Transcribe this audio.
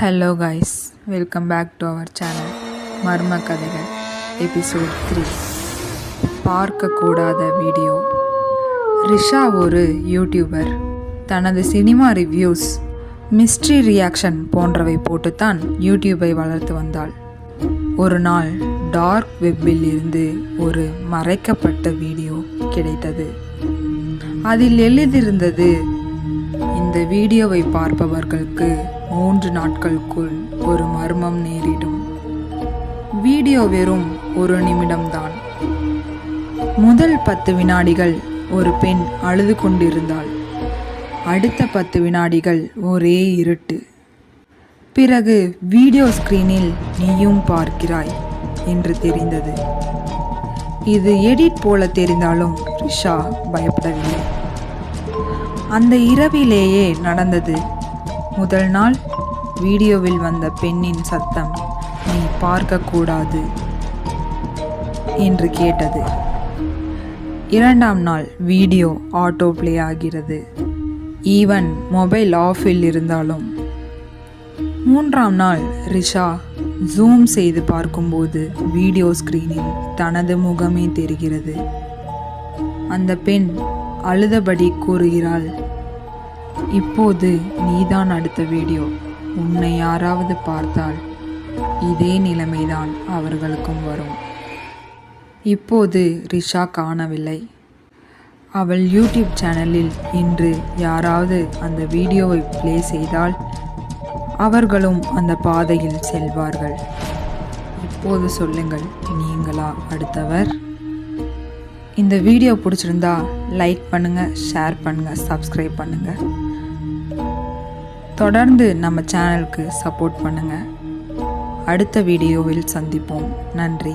Hello guys, welcome back to our channel மர்ம கதைகள் episode 3. பார்க்கக்கூடாத video. Risha ஒரு யூடியூபர். தனது சினிமா ரிவ்யூஸ், மிஸ்ட்ரி ரியாக்ஷன் போன்றவை போட்டுத்தான் யூடியூபை வளர்த்து வந்தாள். ஒரு நாள் டார்க் வெப்பில் இருந்து ஒரு மறைக்கப்பட்ட வீடியோ கிடைத்தது. அதில் எழுதியிருந்தது, இந்த வீடியோவை பார்ப்பவர்களுக்கு 3 நாட்களுக்குள் ஒரு மர்மம் நேரிடும். வீடியோ வெறும் 1 நிமிடம்தான். முதல் 10 வினாடிகள் ஒரு பெண் அழுது கொண்டிருந்தாள். அடுத்த 10 வினாடிகள் ஒரே இருட்டு. பிறகு வீடியோ ஸ்கிரீனில் நீயும் பார்க்கிறாய் என்று தெரிந்தது. இது எடிட் போல தெரிந்தாலும் ரிஷா பயப்படவில்லை. அந்த இரவிலேயே நடந்தது. முதல் நாள் வீடியோவில் வந்த பெண்ணின் சத்தம் நீ பார்க்கக்கூடாது என்று கேட்டது. 2ஆம் நாள் வீடியோ ஆட்டோ பிளே ஆகிறது, ஈவன் மொபைல் ஆஃபில் இருந்தாலும். 3ஆம் நாள் ரிஷா ஜூம் செய்து பார்க்கும்போது வீடியோ ஸ்கிரீனில் தனது முகமே தெரிகிறது. அந்த பெண் அழுதபடி கூறுகிறாள், இப்போது நீதான் அடுத்த வீடியோ. உன்னை யாராவது பார்த்தால் இதே நிலைமைதான் அவர்களுக்கும் வரும். இப்போது ரிஷா காணவில்லை. அவள் யூடியூப் சேனலில் இன்று யாராவது அந்த வீடியோவை ப்ளே செய்தால் அவர்களும் அந்த பாதையில் செல்வார்கள். இப்போது சொல்லுங்கள், நீங்களா அடுத்தவர்? இந்த வீடியோ பிடிச்சிருந்தா லைக் பண்ணுங்கள், ஷேர் பண்ணுங்கள், சப்ஸ்கிரைப் பண்ணுங்கள். தொடர்ந்து நம்ம சேனலுக்கு சப்போர்ட் பண்ணுங்கள். அடுத்த வீடியோவில் சந்திப்போம். நன்றி.